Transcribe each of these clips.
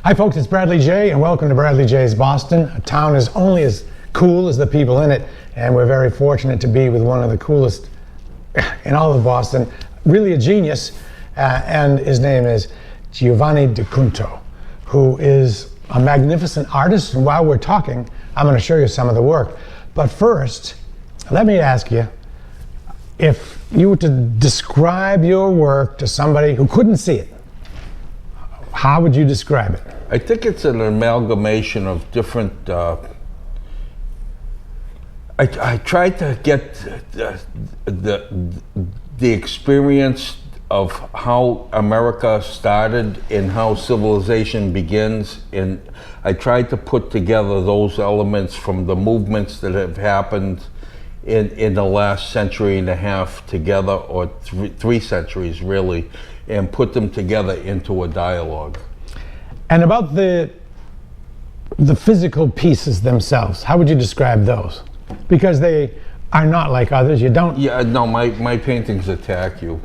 Hi folks, it's Bradley J, and welcome to Bradley J's Boston. A town is only as cool as the people in it, and we're very fortunate to be with one of the coolest in all of Boston, really a genius, and his name is Giovanni DeCunto, who is a magnificent artist, and while we're talking, I'm going to show you some of the work. But first, let me ask you, if you were to describe your work to somebody who couldn't see it, how would you describe it? I think it's an amalgamation of different. I tried to get the experience of how America started and how civilization begins, and I tried to put together those elements from the movements that have happened in the last century and a half together, or three centuries really, and put them together into a dialogue. And about the physical pieces themselves, how would you describe those? Because they are not like others. You don't. Yeah, no, my paintings attack you.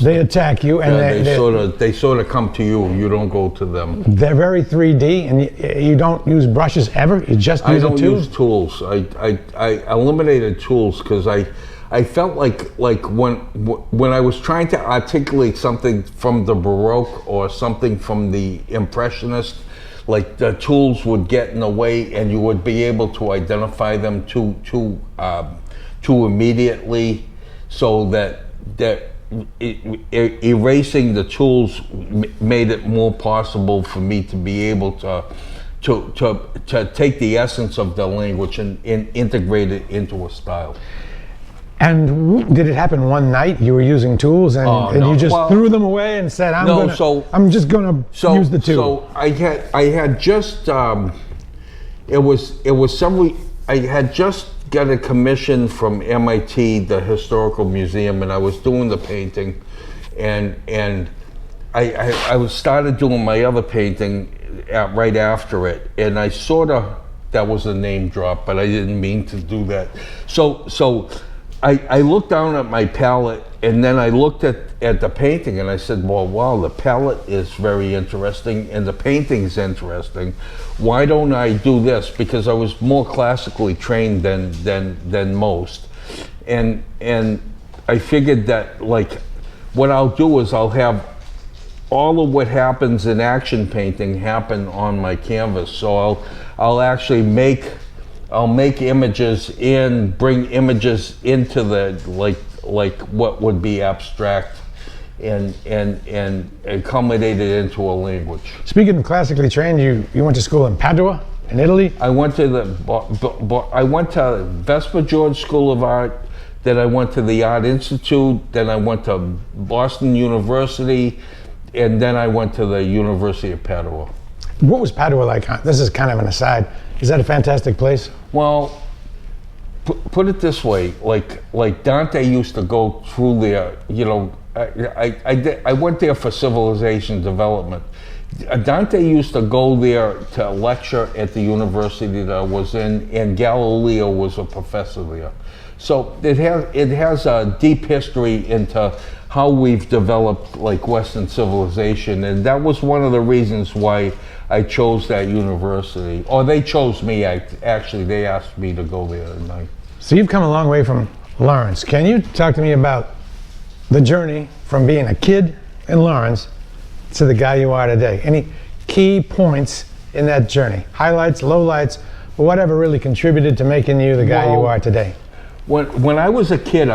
They attack you, and they sort of come to you. You don't go to them. They're very 3D, and you don't use brushes ever. You just use a tool. I don't use tools. I eliminated tools because I felt like when I was trying to articulate something from the Baroque or something from the Impressionist, like the tools would get in the way, and you would be able to identify them too immediately, so that erasing the tools made it more possible for me to be able to take the essence of the language and integrate it into a style. And did it happen one night? You were using tools, and you just threw them away and said, "I'm just gonna use the tool." So I had just it was several. I had just got a commission from MIT, the Historical Museum, and I was doing the painting, and I started doing my other painting right after it, and I that was a name drop, but I didn't mean to do that. So I looked down at my palette, and then I looked at the painting, and I said, well, wow, the palette is very interesting, and the painting's interesting. Why don't I do this? Because I was more classically trained than most. And I figured that, like, what I'll do is I'll have all of what happens in action painting happen on my canvas. So I'll actually make images bring images into the like what would be abstract and culminate it into a language. Speaking of classically trained, you went to school in Padua, in Italy? I went to Vespa George School of Art, then I went to the Art Institute, then I went to Boston University, and then I went to the University of Padua. What was Padua like? This is kind of an aside. Is that a fantastic place? Well, put it this way, like Dante used to go through there. You know, I went there for civilization development. Dante used to go there to lecture at the university that I was in, and Galileo was a professor there. So it has a deep history into how we've developed like Western civilization, and that was one of the reasons why I chose that university, or they chose me. Actually, they asked me to go there, and So you've come a long way from Lawrence. Can you talk to me about the journey from being a kid in Lawrence to the guy you are today? Any key points in that journey? Highlights, lowlights, or whatever really contributed to making you the guy you are today? When I was a kid,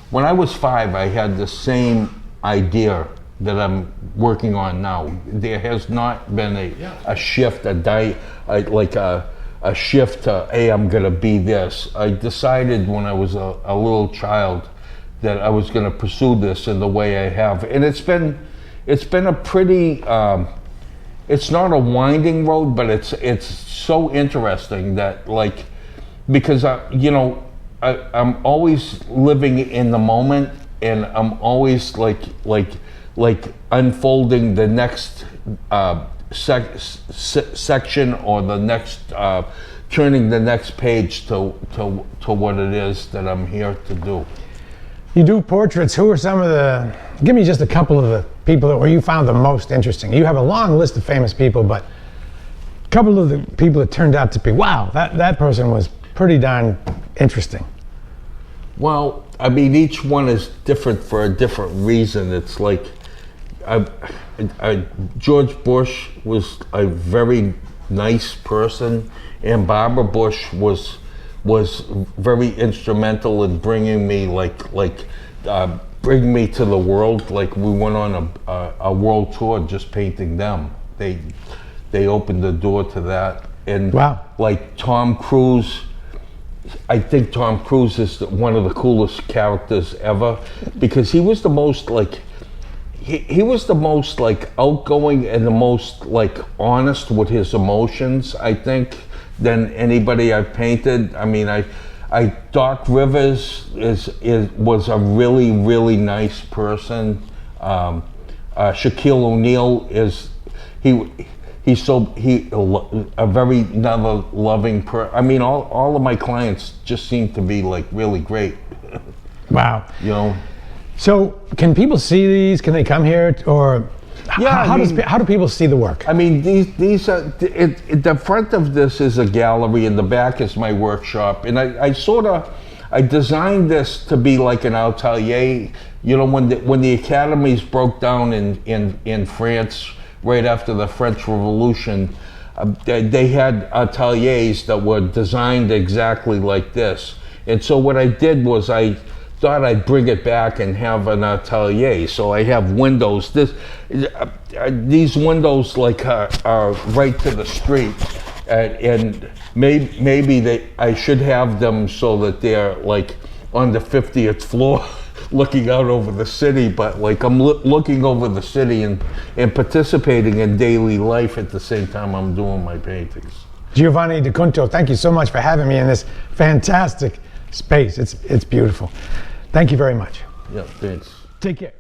when I was 5, I had the same idea that I'm working on now. There has not been a shift, a shift to, hey, I'm gonna be this. I decided when I was a little child that I was gonna pursue this in the way I have. And it's been a pretty, it's not a winding road, but it's so interesting that, like, because I'm always living in the moment, and I'm always like unfolding the next section, or the next turning the next page to what it is that I'm here to do. You do portraits. Who are some of the? Give me just a couple of the people that were you found the most interesting? You have a long list of famous people, but a couple of the people that turned out to be, wow, that person was pretty darn interesting. Well, I mean, each one is different for a different reason. It's like, George Bush was a very nice person, and Barbara Bush was very instrumental in bringing me bring me to the world. Like, we went on a world tour just painting them. They opened the door to that. And wow. Like Tom Cruise, I think Tom Cruise is one of the coolest characters ever, because he was the most like, he was the most like outgoing and the most like honest with his emotions, I think, than anybody I've painted. I mean, Doc Rivers was a really, really nice person. Shaquille O'Neal he's a very loving person. I mean, all of my clients just seem to be like really great. Wow. You know. So can people see these? Can they come here, or yeah? How do people see the work? I mean, these are the front of this is a gallery, and the back is my workshop. And I designed this to be like an atelier. You know, when the academies broke down in France right after the French Revolution, they had ateliers that were designed exactly like this. And so what I did was I thought I'd bring it back and have an atelier. So I have windows. These windows like are right to the street, and maybe I should have them so that they're like on the 50th floor, looking out over the city. But like I'm looking over the city and participating in daily life at the same time I'm doing my paintings. Giovanni DeCunto, thank you so much for having me in this fantastic space. It's beautiful. Thank you very much. Yeah, thanks. Take care.